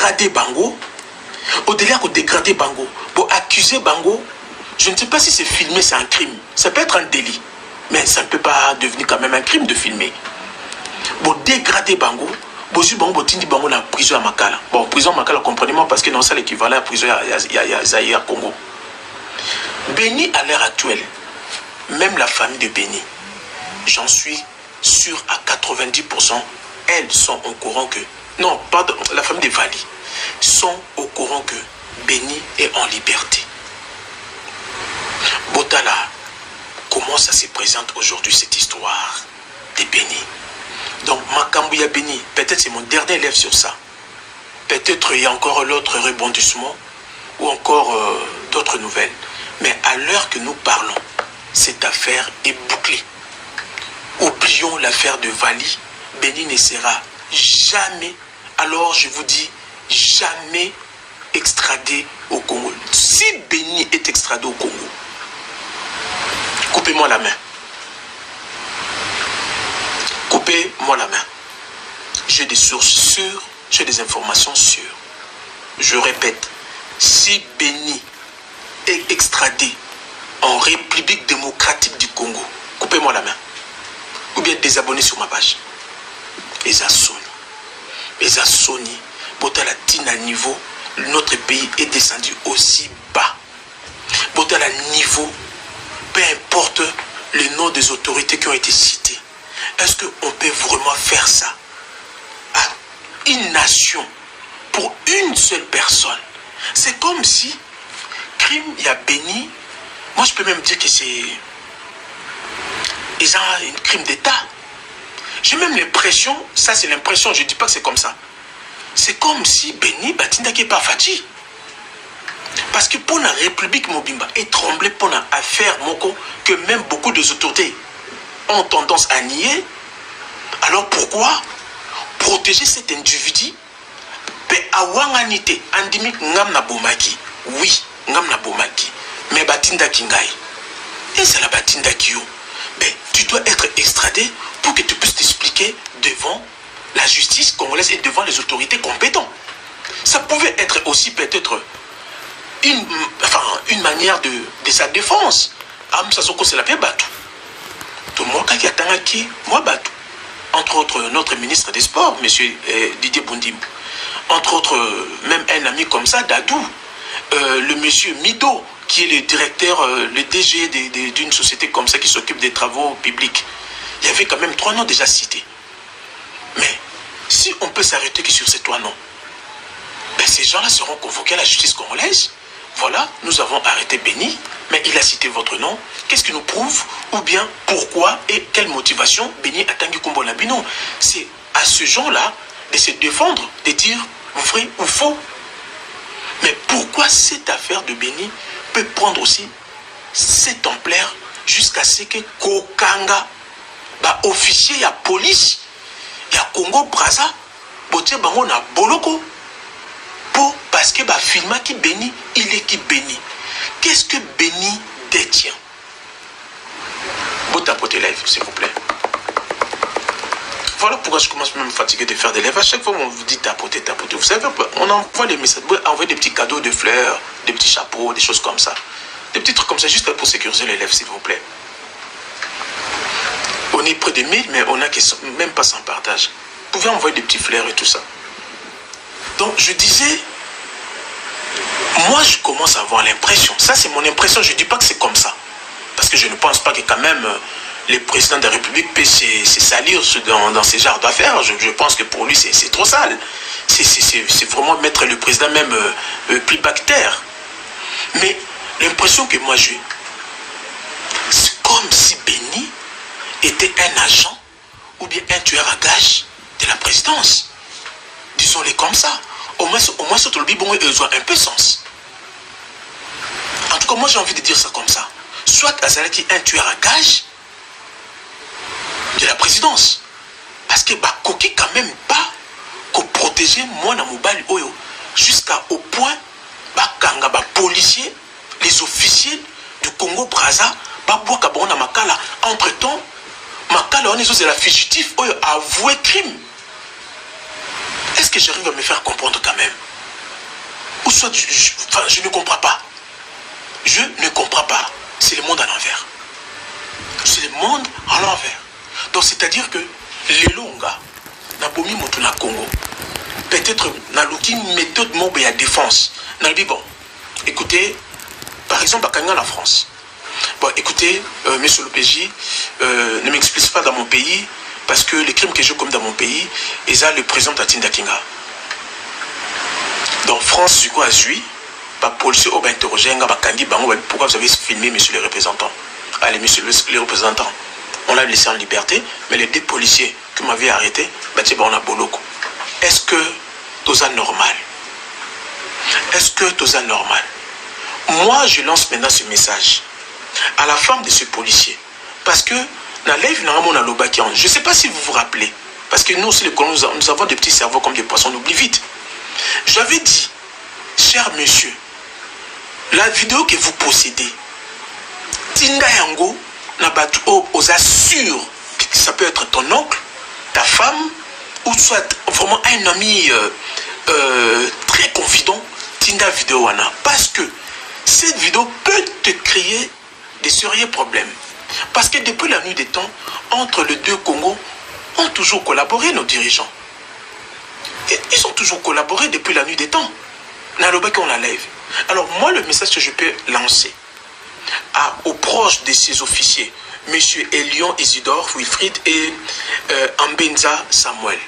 dégrader Bango, au-delà de dégrader Bango, pour accuser Bango, je ne sais pas si c'est filmé, c'est un crime. Ça peut être un délit, mais ça ne peut pas devenir quand même un crime de filmer. Pour dégrader Bango, Bosu Bango Tindi Bango na prison à Makala. Bon, prison à Makala, comprenez-moi, parce que non, c'est l'équivalent à la prison à Zaïre, Congo. Béni, à l'heure actuelle, même la famille de Béni, j'en suis sûr à 90%, elles sont au courant que, non, pardon, la famille de Vali, sont au courant que Béni est en liberté. Botala, comment ça se présente aujourd'hui cette histoire de Béni? Donc, Makambouya Béni, peut-être c'est mon dernier élève sur ça. Peut-être il y a encore l'autre rebondissement ou encore d'autres nouvelles. Mais à l'heure que nous parlons, cette affaire est bouclée. Oublions l'affaire de Vali. Béni ne sera jamais, alors je vous dis, jamais extradé au Congo. Si Béni est extradé au Congo, coupez-moi la main. Coupez-moi la main. J'ai des sources sûres, j'ai des informations sûres. Je répète, si Béni est extradé en République démocratique du Congo, coupez-moi la main. Ou bien désabonnez sur ma page. Et à Sony, Botala Tina niveau, notre pays est descendu aussi bas. Botala niveau, peu importe le nom des autorités qui ont été citées. Est-ce qu'on peut vraiment faire ça à une nation pour une seule personne? C'est comme si crime, il y a Béni. Moi, je peux même dire que c'est un crime d'État. J'ai même l'impression, ça c'est l'impression, je ne dis pas que c'est comme ça. C'est comme si Béni Batinda qui n'est pas Fati. Parce que pour la République Mobimba est tremblé pour une affaire Moko que même beaucoup de autorités ont tendance à nier. Alors pourquoi protéger cet individu? Pe awanganite andimik ngam na bomaki. Oui, ngam na bomaki. Mais Batinda Kingai. Et c'est la Batinda Kyo. Mais tu dois être extradé pour que tu puisses t'expliquer devant la justice congolaise et devant les autorités compétentes. Ça pouvait être aussi peut-être une manière de sa défense. C'est la paix Batou. Tout le monde qui attend qui, moi Batou. Entre autres, notre ministre des Sports, M. Didier Bundim. Entre autres, même un ami comme ça, Dadou. Le monsieur Mido, qui est le directeur, le DG d'une société comme ça qui s'occupe des travaux publics. Il y avait quand même 3 noms déjà cités. Mais si on peut s'arrêter que sur ces 3 noms, ben ces gens-là seront convoqués à la justice congolaise. Voilà, nous avons arrêté Béni, mais il a cité votre nom. Qu'est-ce qui nous prouve? Ou bien pourquoi et quelle motivation Béni a tangué Kombo Nabino? C'est à ce genre-là de se défendre, de dire vrai ou faux. Mais pourquoi cette affaire de Béni peut prendre aussi cette ampleur jusqu'à ce que Kokanga, officier, il y a police, il y a Congo Brazza, Boté Bango na Boloko, parce que Filma qui Béni, il est qui Béni. Qu'est-ce que Béni détient? Vous tapotez live, s'il vous plaît. Voilà pourquoi je commence même fatigué de faire des lives. À chaque fois, on vous dit tapoter, tapoter. Vous savez, on envoie les messages, on envoie des petits cadeaux de fleurs, des petits chapeaux, des choses comme ça. Des petits trucs comme ça, juste pour sécuriser les lives, s'il vous plaît. On est près de 1000, mais on a qui sont même pas sans partage. Vous pouvez envoyer des petits fleurs et tout ça. Donc, je disais, moi, je commence à avoir l'impression, ça c'est mon impression, je ne dis pas que c'est comme ça. Parce que je ne pense pas que quand même le président de la République peut se salir dans ces genres d'affaires. Je pense que pour lui, c'est trop sale. C'est vraiment mettre le président même plus bactère. Mais l'impression que moi j'ai, c'est comme si Béni était un agent ou bien un tueur à gages de la présidence. Disons-les comme ça. Au moins, ce Tolbibon ils ont un peu sens. En tout cas, moi j'ai envie de dire ça comme ça. Soit Azalaki un tueur à gages de la présidence. Parce que Koki quand même pas qu'on protéger moi dans Mobile Oyo. Jusqu'à au point Kanga policiers, les officiers du Congo Brazza, Kabona Makala. Entre temps, Makala on est sur la fugitif Oyo avoué crime. Est-ce que j'arrive à me faire comprendre quand même? soit, enfin, je ne comprends pas. Je ne comprends pas. C'est le monde à l'envers. C'est le monde à l'envers. Donc, c'est-à-dire que les longas, Nabomi Motuna Congo, peut-être dans l'aucune méthode mobe à défense. Bon, écoutez, par exemple, à Kanga, la France. Bon, écoutez, monsieur le PJ, ne m'explique pas dans mon pays, parce que les crimes que j'ai commis dans mon pays, ils ont le président Tatinda Kinga. Donc, France, du coup, a joué, par policier, on va interroger, pourquoi vous avez filmé, monsieur le représentant? Allez, monsieur le représentant, on l'a laissé en liberté, mais les deux policiers qui m'avaient arrêté, on a boloko. Est-ce que tout ça normal? Est-ce que tout ça normal? Moi, je lance maintenant ce message à la femme de ce policier. Parce que, je ne sais pas si vous vous rappelez, parce que nous aussi, les colons, nous avons des petits cerveaux comme des poissons, on oublie vite. J'avais dit, cher monsieur, la vidéo que vous possédez, Tinda Yango, aux assure que ça peut être ton oncle, ta femme, ou soit vraiment un ami très confident, Tinda vidéo wana. Parce que cette vidéo peut te créer des sérieux problèmes. Parce que depuis la nuit des temps, entre les deux Congos, ont toujours collaboré nos dirigeants. Et ils ont toujours collaboré depuis la nuit des temps. Naloba qu'on la lève. Alors moi, le message que je peux lancer aux proches de ces officiers, M. Elion Isidore Wilfried et Ambenza Samuel,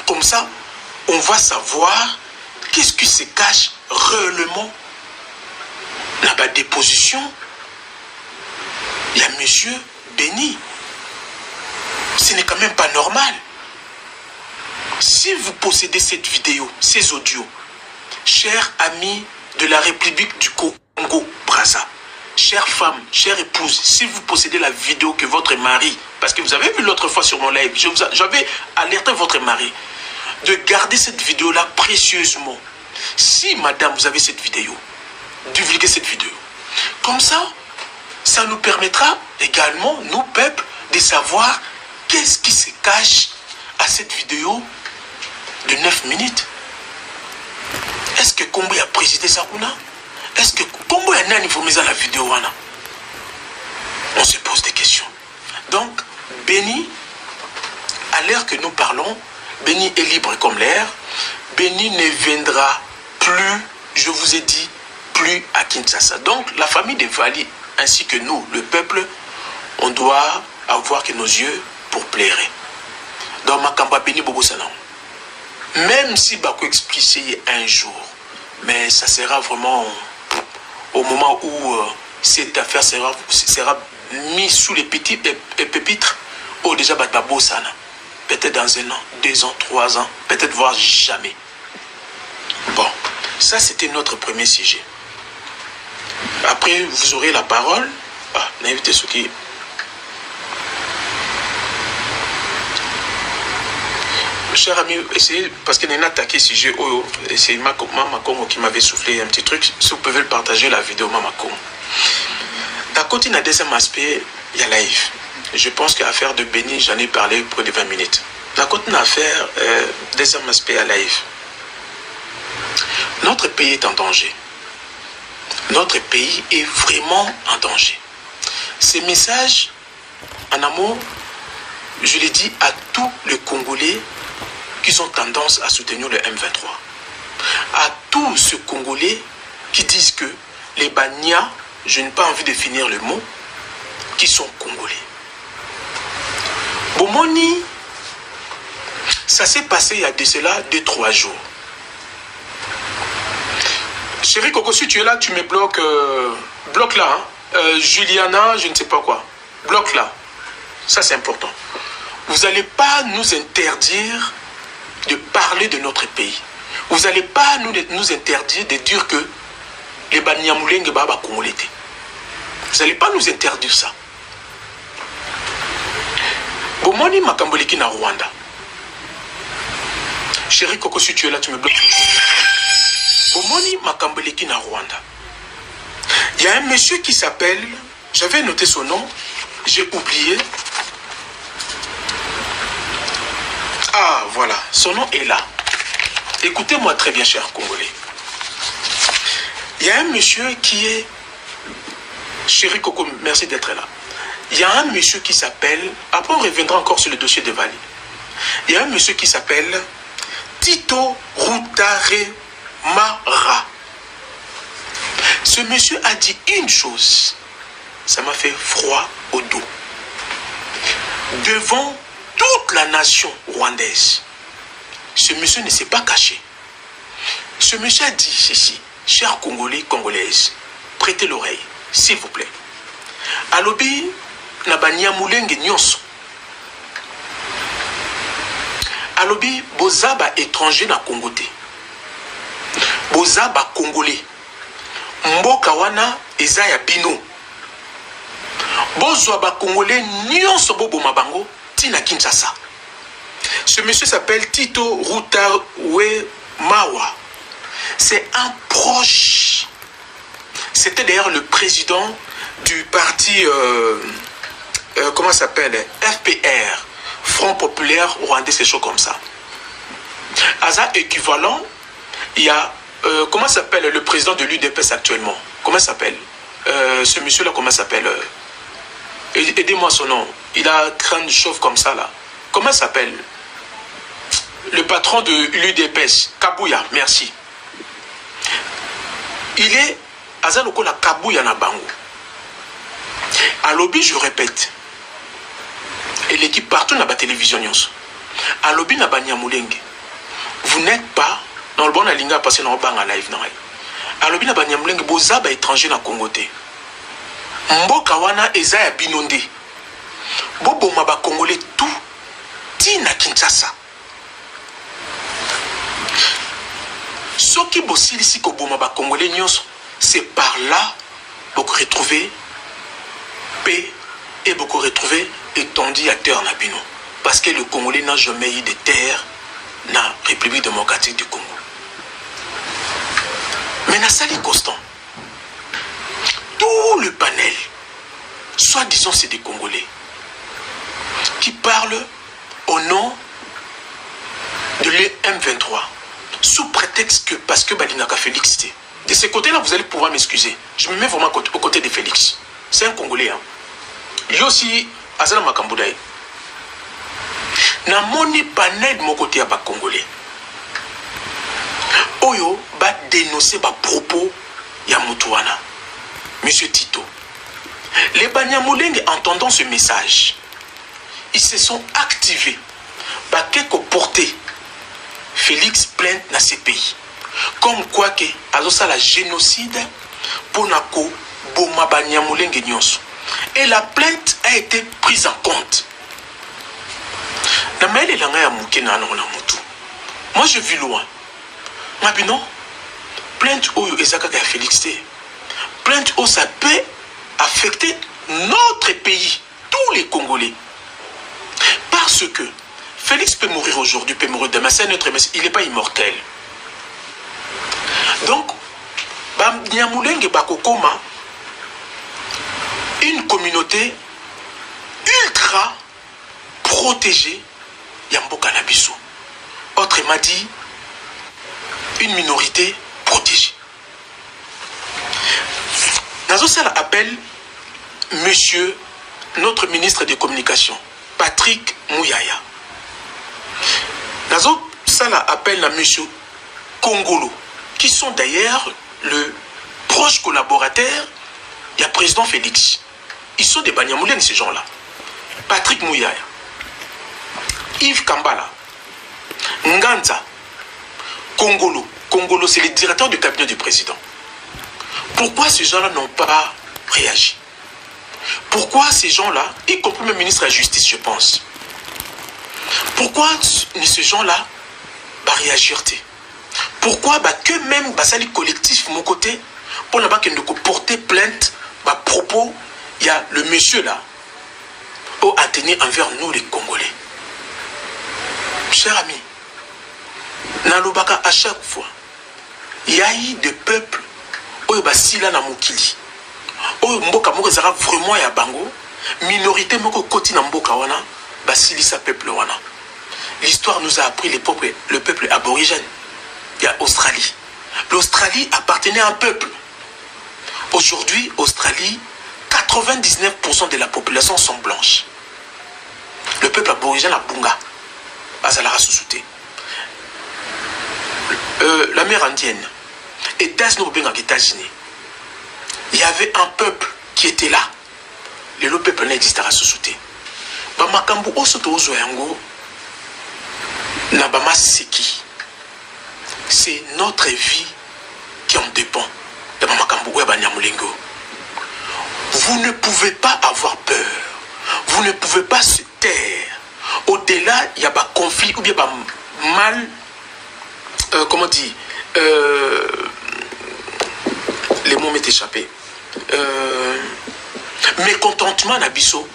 comme ça, on va savoir qu'est-ce qui se cache réellement dans la déposition. Il y a monsieur Béni. Ce n'est quand même pas normal. Si vous possédez cette vidéo, ces audios, chers amis de la République du Congo, Brazza, chère femme, chère épouse, si vous possédez la vidéo que votre mari, parce que vous avez vu l'autre fois sur mon live, j'avais alerté votre mari de garder cette vidéo-là précieusement. Si, madame, vous avez cette vidéo, divulguez cette vidéo. Comme ça, ça nous permettra également, nous, peuple, de savoir qu'est-ce qui se cache à cette vidéo de 9 minutes. Est-ce que Kombo a précisé ça ou non? Est-ce que Kombo a informé dans la vidéo? On se pose des questions. Donc, Béni, à l'heure que nous parlons, Béni est libre comme l'air. Béni ne viendra plus, je vous ai dit, plus à Kinshasa. Donc, la famille de Vali, ainsi que nous, le peuple, on doit avoir que nos yeux pour plaire. Dans Makamba Béni Bobo Salam. Même si Bako expliqué un jour, mais ça sera vraiment au moment où cette affaire sera mise sous les petits pépitres, ou déjà Babo Sana. Peut-être dans 1 an, 2 ans, 3 ans, peut-être voire jamais. Bon, ça c'était notre premier sujet. Après, vous aurez la parole. N'invitez ceux qui... Cher ami, essayez, parce qu'il y a un attaqué sujet, c'est Mama Congo qui m'avait soufflé un petit truc. Si vous pouvez le partager, la vidéo Mama Congo. D'un côté, il y a un deuxième aspect, il y a live. Je pense qu'à l'affaire de Béni, j'en ai parlé près de 20 minutes. D'un côté, l'affaire, deuxième aspect à live. Notre pays est en danger. Notre pays est vraiment en danger. Ces messages, en amont, je l'ai dit à tous les Congolais qui ont tendance à soutenir le M23. À tous ces Congolais qui disent que les Banyas, je n'ai pas envie de finir le mot, qui sont Congolais. Bomoni, ça s'est passé il y a de cela 2-3 jours. Chérie Coco, si tu es là, tu me bloques. Bloque là. Juliana, je ne sais pas quoi. Bloque là. Ça, c'est important. Vous n'allez pas nous interdire de parler de notre pays. Vous n'allez pas nous interdire de dire que les Banyamulenge Baba Congolais. Vous n'allez pas nous interdire ça. Bomoni Makamboliki na Rwanda. Chérie Coco, si tu es là, tu me bloques. Bomoni Makamboliki na Rwanda. Il y a un monsieur qui s'appelle, j'avais noté son nom, j'ai oublié. voilà, son nom est là. Écoutez-moi très bien, chers Congolais. Il y a un monsieur qui est... Chéri Coco, merci d'être là. Il y a un monsieur qui s'appelle... Après, on reviendra encore sur le dossier de Vali. Il y a un monsieur qui s'appelle Tito Routaremara. Ce monsieur a dit une chose. Ça m'a fait froid au dos. Devant toute la nation rwandaise, ce monsieur ne s'est pas caché. Ce monsieur a dit ceci. Chers Congolais, Congolaises, prêtez l'oreille, s'il vous plaît. Alobi, Nabania Moulenge Nyonso. Alobi, Bozaba étranger na Congoté. Bozaba Congolais. Mboka wana Ezaya Bino. Bozaba Congolais Nyonso Bobo Mabango, Tina Kinshasa. Ce monsieur s'appelle Tito Routaremara. C'est un proche. C'était d'ailleurs le président du parti, comment ça s'appelle, FPR, Front Populaire Rwandais, c'est chaud comme ça. À ça équivalent, il y a, comment s'appelle le président de l'UDPS actuellement? Comment s'appelle ce monsieur-là, comment s'appelle? Aidez-moi son nom. Il a crâne chauve comme ça là. Comment s'appelle? Le patron de l'UDPS, Kabouya, merci. Il est Azaloko la Kabouya na Bango. À lobby, je répète. Et l'équipe partout na ba télévision. À lobby na ba Nyamulenge. Vous n'êtes pas dans le bon alinga passé dans le bang à live. À lobby na ba Nyamulenge, bozaba étranger na Congoté. Mboka wana Ezaya Binonde. Bobo ma ba Congolais tout. Tina Kinshasa. Ce qui bossi ici ko boma ba Congolais nyonso, c'est par là beaucoup retrouver paix et beaucoup retrouver étendue à terre na bino. Parce que le Congolais n'a jamais eu de terre dans la République démocratique du Congo. Mais na sali constant. Tout le panel, soit disons c'est des Congolais qui parlent au nom de l'M23. Sous prétexte que, parce que Balingaka Félix était. De ce côté-là, vous allez pouvoir m'excuser. Je me mets vraiment au côté de Félix. C'est un Congolais. Hein. Lui aussi, Azala Makamboudaï. Na moni panel de mon côté à bas Congolais. Oyo, ba dénoncer ba propos ya Moutouana. Monsieur Tito. Les Banyamulenge, entendant ce message, ils se sont activés. Ba keko porté Félix plainte dans ces pays. Comme quoi que azosa la génocide pour nako boma Banyamulenge nyonso. Et la plainte a été prise en compte. Moi je vis loin. Maintenant, plainte oyo ezaka ka Félix te. Plainte où ça peut affecter notre pays, tous les Congolais. Parce que Félix peut mourir aujourd'hui, peut mourir demain, c'est notre message, il n'est pas immortel. Donc, Nyamulenge Bakokoma, une communauté ultra protégée, Yamboka Nabiso. Autrement dit, une minorité protégée. Nazosala appelle monsieur, notre ministre des Communications, Patrick Mouyaya. Nazosala appelle à monsieur Kongolo, qui sont d'ailleurs le proche collaborateur du président Félix. Ils sont des Banyamulenge, ces gens-là. Patrick Mouyaya, Yves Kambala, Nganza, Kongolo. Kongolo, c'est le directeur du cabinet du président. Pourquoi ces gens-là n'ont pas réagi? Pourquoi ces gens-là, y compris le ministre de la Justice, je pense, pourquoi ces gens-là bah, réagir-ils? Pourquoi bah, que même bah, ça les collectifs, mon côté, pour là-bas qu'ils ne porter plainte, bah, propos, il y a le monsieur là, au à tenir envers nous les Congolais. Cher ami, Nalobaka, à chaque fois, il y a eu des peuples oyo basila na mokili oyo mboka moko ezaka vraiment ya bango minorité moko koti na mboka wana basilisa peuple wana l'histoire nous a appris le peuple aborigène. Il y a Australie. L'Australie appartenait à un peuple. Aujourd'hui, Australie, 99% de la population sont blanches. Le peuple aborigène a Bunga, Azalara Sousouté. La mer indienne, États-Unis, il y avait un peuple qui était là. Le peuple n'existera Sousouté. Bamakambu Osoto Ozoyango, Nabama Seki. C'est notre vie qui en dépend. Vous ne pouvez pas avoir peur. Vous ne pouvez pas se taire. Au-delà, il y a un conflit ou bien un mal, comment dire, les mots m'est échappé. Mécontentement n'abisso,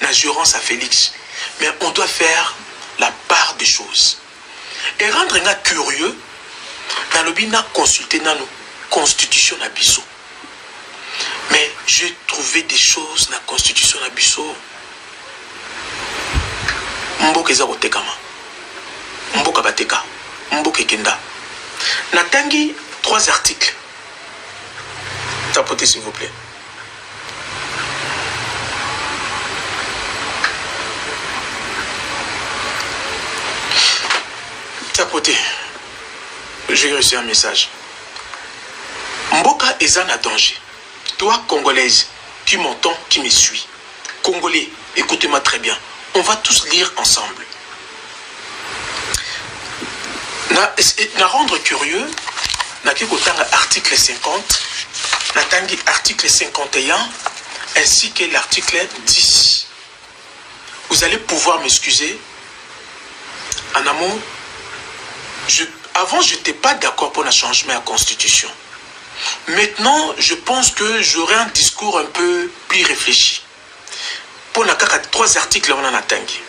n'assurance à Félix. Mais on doit faire la part des choses. Et rendre un gars curieux, dans le bina consulter dans nos constitution n'abisso. Mais j'ai trouvé des choses dans la constitution n'abisso. Mboka eza kotekama. Mboka bateka. Mboka kenda. Natangi 3 articles. Tapotez s'il vous plaît. Tapotez. J'ai reçu un message. Mboka est en danger. Toi, Congolaise, qui m'entends, qui me suis. Congolais, écoutez-moi très bien. On va tous lire ensemble. Na rendre curieux, na article 50, na tangi article 51, ainsi que l'article 10. Vous allez pouvoir m'excuser. En amont, avant, je n'étais pas d'accord pour le changement à la Constitution. Maintenant, je pense que j'aurai un discours un peu plus réfléchi. Pour la 3 articles, on en a tangué.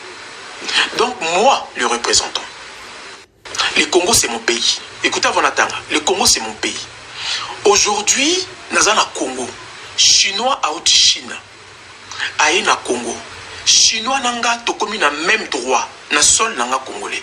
Donc, moi, le représentant, le Congo, c'est mon pays. Écoutez, avant Natanga, le Congo, c'est mon pays. Aujourd'hui, nous avons le Congo. Chinois à Chine. Aïe na Congo. Chinois nanga, to comme na même droit. Na sol nanga congolais.